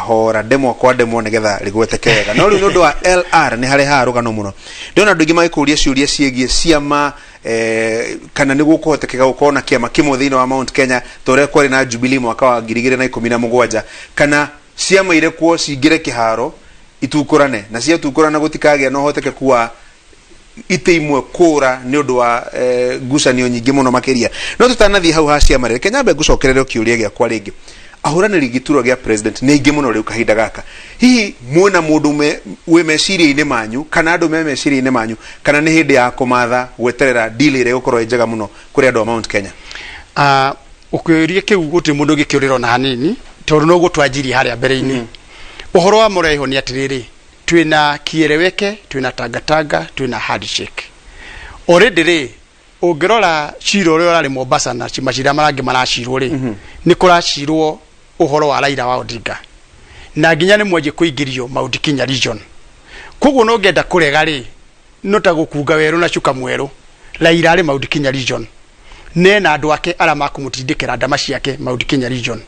kahora demo kwa demo negetha rigwetekega no ri nundu wa LR ni hare harugano muno ndona ndu ngima ikuria ciuria ciegie ciama kana ni gukuhotekega gukona kiama kimwe thiini wa Mount Kenya tore kwari na Jubilee mwaka wa 2017 kana ciama ire kuo cingire kiharo itukurane na cia tukurana gutikage no hoteke kuwa ite imwe kura ni undu wa gucanio nyingi muno makiria no tutanathi hau ha ciama ri Kenya be gucokerere kiuria gia kwa ringi ahuraniri gituro gia president ni ingi muno riu kahinda gaka hihi muona mundu we meciria-ini manyu kana andu me meciria-ini manyu kana ni hindi ya kumatha gweterera deal ire gukorwo njega muno kuri andu a Mount Kenya ukwiria kiu guti mundu gikiurira na hanini tondu no gutwanjiri haria mbere-ini uhoro wa mureho ni atiriri twina kiereweke twina tagataga twina handshake already ri ungirora ciro ri orari Mombasa na macira marangi maracirwo ri ni kuracirwo uhoro wa Raila wa Odinga na nginya ni mwenje kuingirio Mount Kenya region koguo no ngenda kurega ri no ta gukunga weru na cuka mweru Raila ri Mount Kenya region nena andu ake ara makumutindikira ndama ciake Mount Kenya region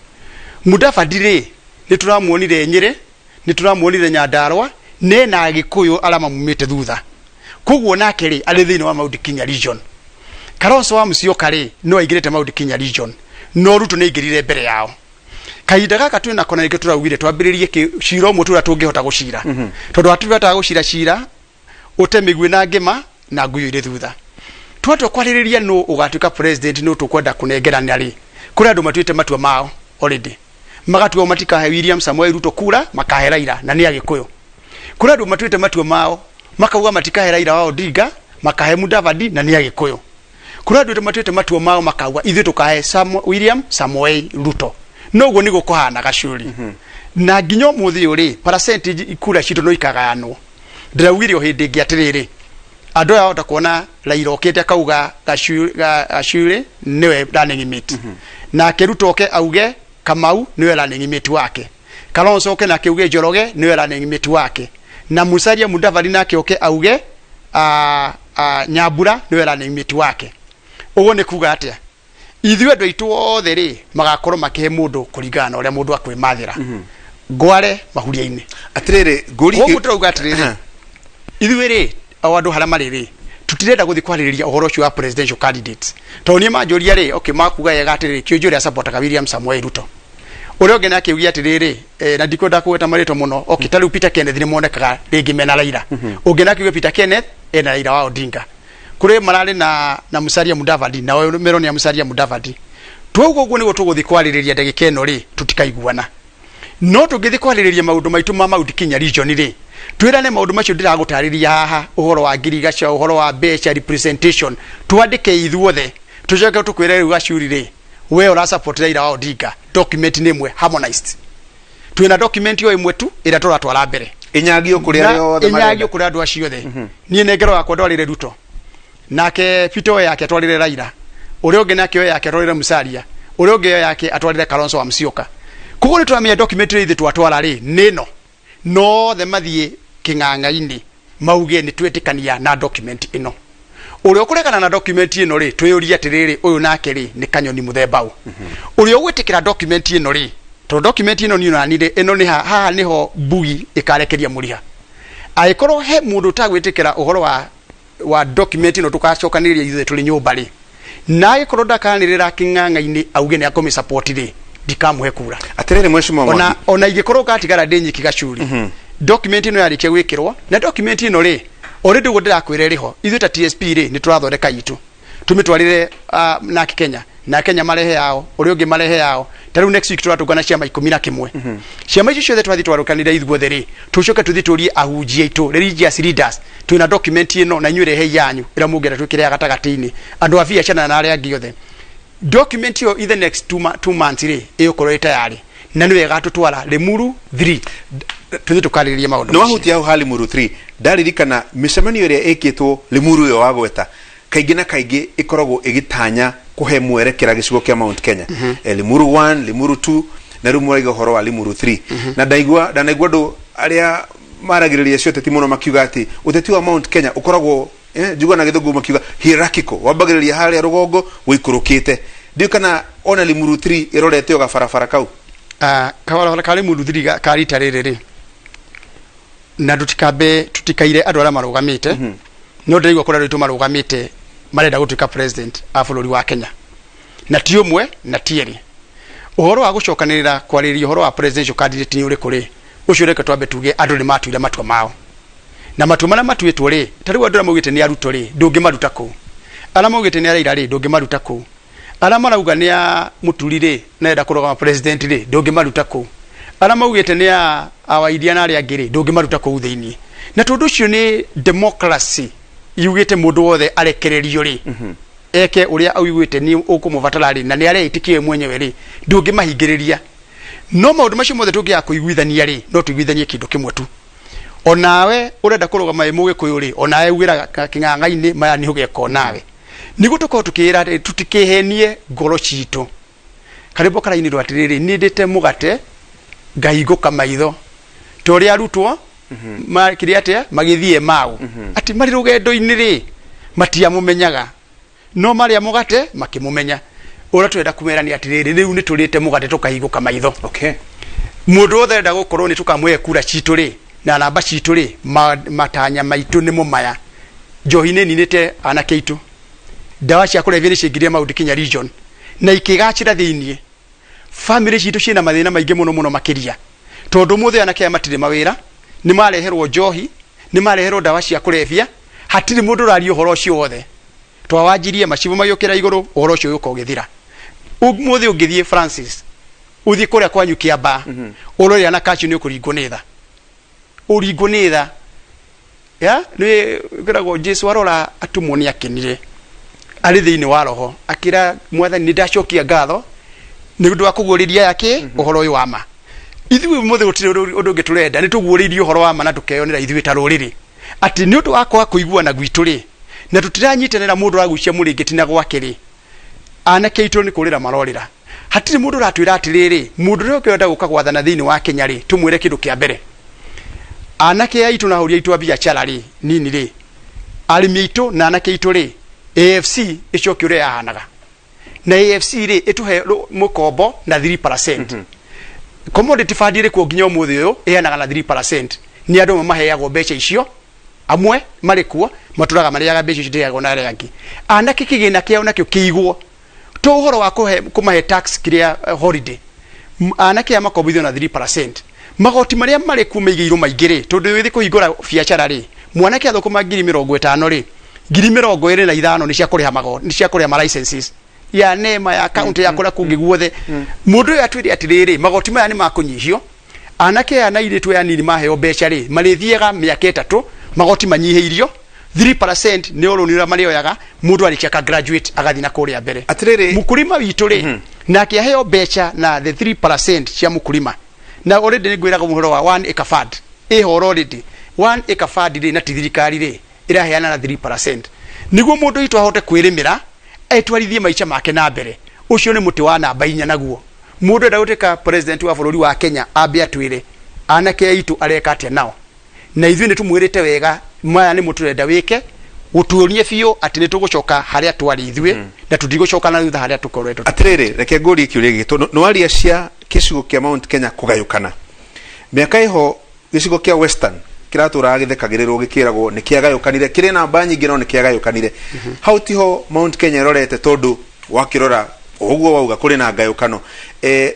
Mudavadi ri ni turamuonire Nyeri ni turamuonire Nyandarua nena agikuyu ara mamumite thutha koguo nake ri ari thiini wa Mount Kenya region Kalonzo wa Musyoka ri no aigirite Mount Kenya region no Ruto ni aigirire mbere yao kahinda gaka twina kona rike turawire twambiririe ciro mwe tura tungihota gucira tondu atubata gucira cira utemigwe na ngima na nguyu ire thutha twatwa kwaririria no ugatuika president no tukwenda kunengerana ri kuri andu matuite matua mao already magatua matikahe William Samoei Ruto kura makahe Raila na ni agikuyu kuri andu matuite matua mao makauga matikahe Raila wa Odinga makahe Mudavadi na ni agikuyu kuri andu matuite matua mao makauga ithu tukahe William Samoei Ruto nogo nigo kuhana gacuri na nginyo muthi uri percentage ikura cito no ikagayanwo ndirawire o hindi ngi atiriri andu aya hota kuona Raila okete kauga gacuri niwe running mate na Ruto oke auge Kamau niwe running mate wake Kalonzo oke na kiuge Njoroge niwe running mate wake na Musalia Mudavadi na oke auge Nyambura niwe running mate wake ugo ni kuga atia ithuĩ andũ aitũ othe rĩ magakorwo makihe mundu kuringana uria mundu akwimathira ngware mahuria-ini atiriri nguri koguo turauga atiriri ithuĩ rĩ o andu haria marĩ rĩ tutirenda guthi kwarĩrĩria uhoro ucio wa presidential candidates tondu ni manjũria rĩ okay makuga yega atiriri kĩonjũria supportaga William Samoei Ruto uria ũngĩ nake ugia atiriri na ndikwenda kũgweta marĩtwa mũno okay ta rĩu Peter Kenneth ni monekaga rĩngĩ mena Raila ũngĩ nake ugia Peter Kenneth ena Raila wa Odinga kure marari na Musalia Mudavadi na Meroni ya Musalia Mudavadi twoguo guo nigo tuguthi kwaririria ndagika eno ri tutikaiguana no tugithi kwaririria maundu maitu ma Mount Kenya region ri twirane maundu macio ndiragutariria haha uhoro wa ngirigaca uhoro wa becha representation twandike ithuothe tucoke tukwire riu gacuri ri we ora support Raila wa Odinga document ni imwe harmonized twina document yo imwe tu ira turatwara mbere inyagio kuria yothe inyagio kuria andu acio othe nie nengero yakwa ndwarire Ruto nake Peter yake atwarire Raila uria ungi nake yake atwarire Musalia uria ungi yake atwarire Kalonzo wa Musyoka kugo ni turamenya document ri twatwara ri nino no the mathie king'ang'a-ini mauge ni twetikania na document ino uria ukurekana na document ino ri twiyuria atiriri uyu nake ri ni kanyoni muthemba u uria ugwitikira document ino ri to document ino ni nire ino ni haha niho bugi ikarekeria muriha aikorwo he mundu tagwitikira uhoro wa document ino tukacokaniriria ithuĩ tuli nyumba ri na ikorwo ndakanirira king'ang'a-ini auge ni akomi support ri ndikamuhe kura atiriri mheshimiwa ona igikorwo gatigara ndinyiki gacuri document ino yarikia gwikirwo na document ino ri already go ndirakwire riho ithuĩ ta TSP ri ni turathondeka itu tumitwarire na Kenya na Kenya marehe yao uria ungi marehe yao taru next week turatungana ciama 11 ciama icio ciothe twathi twarukanira ithuothe ri tucoke tuthi turie ahunjia itu religious leaders twina document ino na inyuĩ rehe yanyu ira mungera twikire agatagati-ini andu avia chana na aria angi othe document yo in the next 2 months ri igukorwo tayari na niwe gatutwara Limuru 3 tuthi tukaririria maundu no ahuti au hali Limuru 3 ndaririkana micemanio iria ikitwo Limuru yo wagweta kaingi na kaingi ikoragwo igitanya kuhe mwerekera gicigo kia Mount Kenya Limuru 1 Limuru 2 na riu muraiga horo wa Limuru 3 na ndaigua ndu aria maragiriria cio teti muno makiuga ati uteti wa Mount Kenya ukoragwo njugwa na githungu makiuga hierarchical wambagiriria haria rugongo wikurukite ndio kana ona Limuru 3 irorete yo gabarabara kau kawala kale mundu thiriga kari tarerere na tutikaire andu aria marugamite no ndirigwa kura ritu marugamite marenda gutuika president a bururi wa Kenya na ti umwe na tieri uhoro wa gucokanirira kwariria uhoro wa presidential candidate ni uri kuri ucio reke twambe tuge andu ni matuire matwa mao na matwa mara matuitwo ri tari andu amugite ni aruto ri ndungi maruta ku ala mugite ni araira ri ndungi maruta ku ala marauga ni a muturire na enda kurogama president ri ndungi maruta ku ala mugite ni a awaidia na ari angiri ndungi maruta ku thiini na tondu ucio ni democracy yugite mundu wothe arekererio ri eke uria augwite ni ukumuvatara ri na ni aria itikie mwenyewe ri ndungi mahingiriria no maundu macio mothe tungia kuiguithania ri no tuiguithanie kindu kimwe tu onawe urenda kurugama mugikuyu ri onawe wira king'ang'a-ini maya ni hugeko nawe nigu tuko tukira tutikihenie ngoro citu karibu karaini rwatiriri ni ndite mugate ngahinguka maitho toria arutwo makiri atia magithie mau ati mari rugendo-ini ri matia mumenyaga no maria mugate makimumenya ora twenda kumera ni atiriri riu ni turite mugate tukahinguka maitho okay mundu othe enda gukorwo ni tukamwe kura citu ri na namba citu ri matanya maitu ni mumaya njohi-ini ninite anake itu dawa cia kurevia ni cingirie maundu Kinya region na ikigacira thiini family citu cina mathina maingi muno makiria tondu muthe anake amatire mawira ni mareherwo njohi ni mareherwo dawa cia kurevia hatiri mundu rari uhoro cio wothe twawanjirie macibu mayukira iguru uhoro cio yuko githira muthe ungithie Francis uthi kuria kwa nyukia ba urori ana kachu ni ukuringo nitha uringo nitha ya ni girago Jesu arora atumwo ni akenire ari thiini wa roho akira mwathani ni ndacokia ngatho ni undu wa kuguriria yake uhoro uyu wama ithui muthe gutire undu ungi turenda ni tuguririe uhoro wama na tukeyonera ithui ta ruriri ati ni undu wakwa kuiguana gwitu ri na tutiranyitanira mundu ragucia muringiti na gwake ri anake itu ni kurira marorira hatiri mundu ratwira atiriri mundu ri ukenda guka gwathana thiini wa Kenya ri tumwire kindu kia mbere anake aitu na huria itu biashara ri nini ri arimi itu na anake itu ri AFC icoki uria yahanaga na AFC ri ituhe mukombo na 3% commodity fund ri ku nginya umuthi uyu ihanaga na 3% ni andu maheagwo mbeca icio amwe mari kuo maturaga mariaga mbeca icio ndiago na aria angi anake kigina kiao nakio kiigwo to uhoro wa kumahe tax kiria holiday anake amakombithio na 3% magoti maria mari ku meigirwo maingiri tondu withi kuhingura biashara ri mwanake athukuma 50,000 ri 25,000 ni cia kuriha magoti ni cia kuriha licenses ya nema ya account ya kura kungi guothe mundu ya twiri atiriri magoti maya ni makunyihio anake ana iritu ya nini maheo mbeca ri marithiega miaka 3 magoti manyiheirio 3% ni urunira mario yaga mundu alikia ka graduate agathi na kuria mbere atiriri mukulima witu ri na akiheo mbeca na the 3% cia mukulima na already ngwiraga muhoro wa 1 acre fund ihoro already 1 acre fund ri na tithirikari ri iraheana na 3% niguo mundu itu ahote kwirimira etwarithie maica make na mbere ucio ni muti wa namba 4 naguo mundu enda gutika president wa bururi wa Kenya ambia twire anake itu areka atia nao na ithui ni tumwirite wega maya ni muturenda wike utuonie fio ati ni tugucoka haria twari ithui na tutigucoka na thutha haria tukoretwo atiriri reke nguri kiuria gitu no aria cia kicigo kia Mount Kenya kugayukana miaka iho gicigo kia Western kiratura githekagirirwo gikiragwo ni kiagayukanire kiri namba nyingi no ni kiagayukanire hau tiho Mount Kenya rorete tondu wakirora uguo wauga kuri na ngayukano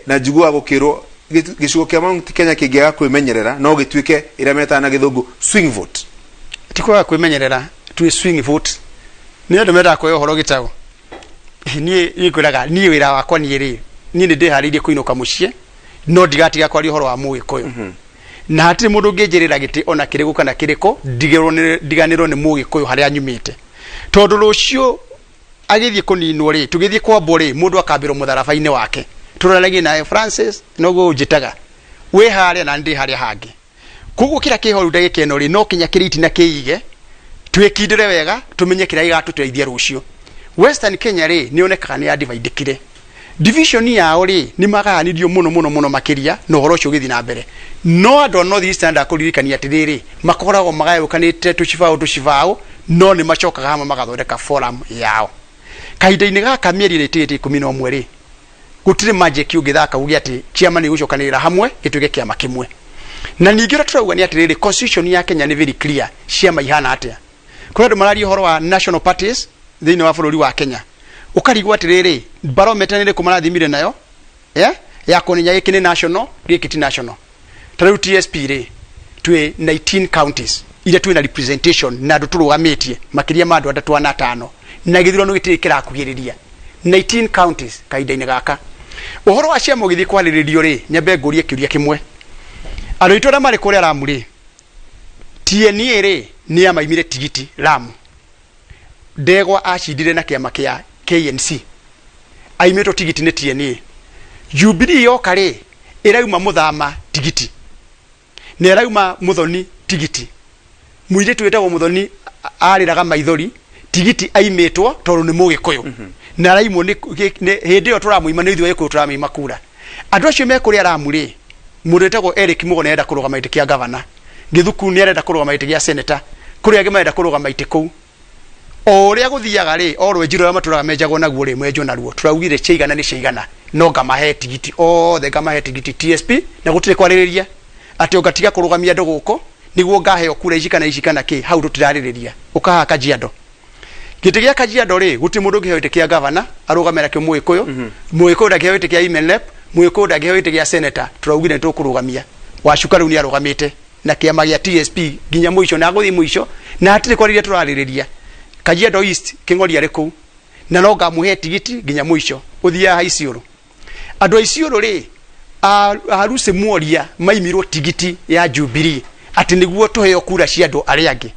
na njigua gukirwo gicigo kia Mount Kenya kingiaga kwimenyerera no gituike ira metana githungu swing vote tikwa kwimenyerera twi swing vote ni andu menda kwa horo gitago ni kwiraga ni wira wakwa ni ri ni ndi haririe kuinuka mucie no ndigatiga kwari horo wa mugikuyu na hatiri mundu nginjirira giti ona kirigu kana kiriko ndiganirwo ni mugikuyu haria nyumite tondu rucio agithie kuninwo ri tugithie kwambo ri mundu akambirwo mutharaba-ini wake turaragi na Francis nogo ujitaga we haria na ndi haria hangi kugu kira kihoru ndagike eno ri no kinya kiriti na kiige twikindire wega tumenye kira igatuteithia rucio Western Kenya ri ni onekaga ni ya divide division yao ri ni maganirio muno makiria no horo cio githi na mbere no ando no this stand akuririkania atiriri makoragwo magayukanite tucibao no ni macokaga hamwe magathondeka forum yao kahinda-ini gaka mieri rititi 11 ri gutire magic ungithaka ugi ati kiama ni gucokanira hamwe gituge kiama kimwe. Na ningira turauga ni ati constitution ya Kenya ni very clear ciama ihana atia. Kwa ndo marari horo wa national parties thini wa bururi wa Kenya. Ukarigwa ati barometer ni kumarathimire nayo ya koninya giki ni national giki ti national. Tarau TSP twe 19 counties ile twe na representation na nduturugametie makiria ma andu 3 na githurano gitire kirakugiriria 19 counties kaida-ini gaka. Uhoro wa ciama githi kwaririo nyambe ngurie kiuria kimwe. Andu itu mari kuria Lamu TNA ni amaimire tigiti Lamu. Ndegwa acindire na kiama kia KNC. Aimeto tigiti ni TNA. Jubilee yoka irauma muthama tigiti. Ne irauma muthoni tigiti. Muire twetagwo muthoni ariraga maithori tigiti aimetwo tondu ni mugikuyu. Na raimo ni hindi yo turamuima ni ithuĩ gikuyu turamuima kura. Andu acio me kuria Lamu mundu etagwo Eric Mugo nenda kurugama iti kia governor. Githuku ni arenda kurugama iti kia senator. Kuria angi marenda kurugama iti kuu. O ria guthiaga o rwenjiro ra maturaga menjagwo naguo mwenjo naruo. Turaugire ciigana ni ciigana. No ngamahe tigiti the ngamahe tigiti TSP na gutire kwaririria ati ugatiga kurugamia andu guko niguo ngaheo kura icikana ki hau tutiraririria ukaha Kajiado. Giti gia Kajiado guti mundu ngiheo iti kia governor arugamira kio Muikuyu Muikuyu ndagiheo iti kia MLP Muikuyu ndagiheo iti kia senator. Turaugire tukurugamia wacuka riu ni arugamite na kiama gia TSP ginya muico na guthi muico na atire kwariria turaririria Kajiado East kingori ari kuu na no ngamuhe tigiti ginya muico uthia Isiolo. Andu Isiolo aruse muoria maimirwo tigiti ya Jubilee ati niguo tuheo kura cia andu aria angi.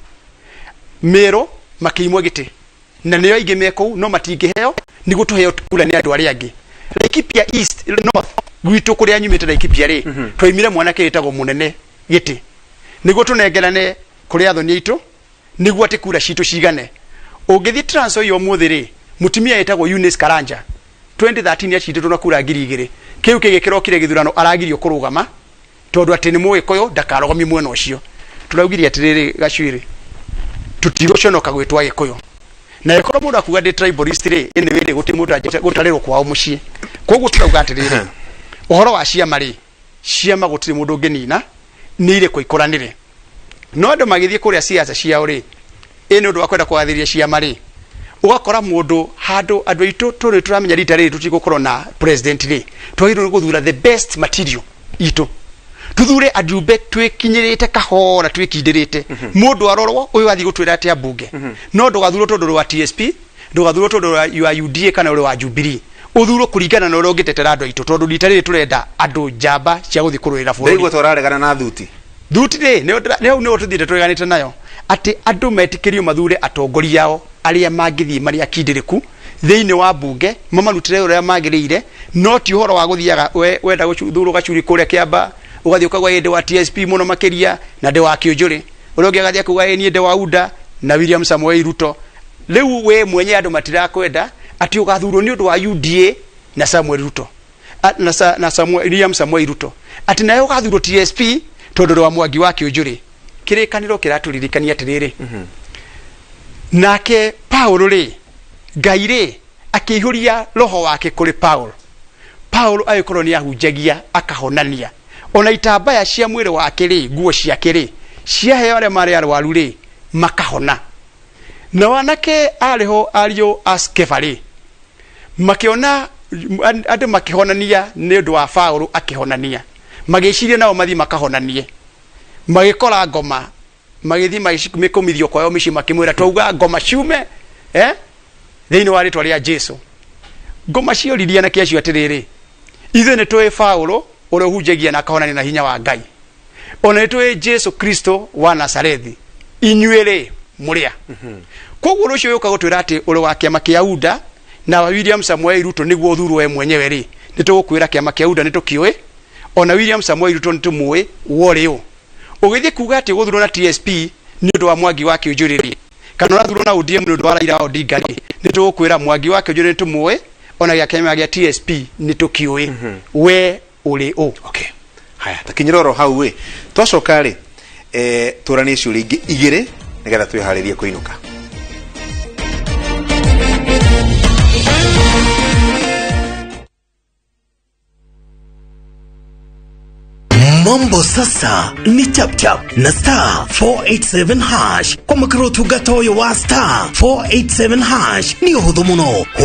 Mero makiimwo giti na niyo ingi meko no matingiheo niguo tuheo kura ni andu aria angi. Laikipia East North gwitu kuria nyumite Laikipia twaimire mwanake wetagwo Munene giti niguo tunengerane kuria thoni itu niguo ati kura citu cigane. Ungithi Trans Nzoia umuthi mutumia etagwo Eunice Karanja 2013 acinditwo na kura 2,000 kiu kigikiro kire githurano aragirio kurugama tondu ati ni Muikuyu ndakarogami mwena ucio. Turaugire atiriri Gacwiri tutigoconoka gwitwa Gikuyu na ikoro mundu akuga ndi tribalist ini windi guti mundu gutarirwo kwao mucii. Koguo turauga atiriri uhoro wa ciama ciama gutiri mundu ngenina ni ile kuikoranire no andu magithie kuria siasa ciao ino ndu akwenda kwathiria ciama ugakora mundu handu andu itu turi turamenya rita tutigukorwo na president twagirwo guthura the best material itu tuthure ajumbe twikinyirite kahora twikindirite mundu arorwo uyu athi gutwira ati abunge no ndugathurwo tondu wa TSP ndugathurwo tondu wa UDA kana uri wa Jubilee uthurwo kuringana na uria ungitetera andu itu tondu rita turenda andu njamba cia guthi kurwira bũrũri. Ndigwo turaregana na thuti ne tuthire tureganite nayo ati andu metikirio mathure atongoria yao aria mangithi mari akindiriku thiini wa bunge mamarutire uria magirire no ti uhoro wa guthiaga wenda guthurwo Gacuri kuria Kiamba ugathi ukagwa inde wa TSP muno makiria na de wa Kĩũnjũrĩ uria ungiagathia kuga ni inde wa UDA na William Samoei Ruto. Riu we mwenye andu matirakwenda ati ugathurwo ni undu wa UDA na Samuel Ruto na William Samoei Ruto ati nayo ugathurwo TSP tondu wa Mwangi wa Kĩũnjũrĩ. Kirikaniro kiraturirikania atiriri nake Paul Ngai akihuria roho wake kuri Paul ayikorwo ni ahunjagia akahonania ona itambaya cia mwire wake nguo ciake ciaheo aria mari arwaru makahona na wanake ariho ario Askeva makiona andu makihonania ni undu wa Paul akihonania magiciria nao mathi makahonanie magikora ngoma magithi mikumithio kwao mici makimwira twauga ngoma ciume thiini wa ritwa ria Jesu. Ngoma cioriria na kiacio atiriri ithe ni twi Paulo uria hunjagia na kahonani na hinya wa Ngai ona ni twi Jesu Kristo wa Nazarethi inyuire muria. Koguo rucio yuka gutwira ati uri wa kiama kia UDA na William Samoei Ruto niguo uthurwo we mwenyewe ni tugukwira kiama kia UDA ni tukiwe ona William Samoei Ruto ni tumui worio ugithi kuga ati guthurwo na TSP ni undu wa Mwangi wa Kĩũnjũrĩ kana thurwo na ODM ni undu wa Raila Odinga ni tugukwira Mwangi wa Kĩũnjũrĩ ni tumui ona ya kiama gia TSP ni tukiwe we uri okay. Haya takinyiroro hau twacoka turanie ciuria ingi igiri nigetha twiharirie kuinuka. Mambo sasa ni chap chap na star 487 hash kwa makrotu gatoyo wa star 487 hash ni hudumuno.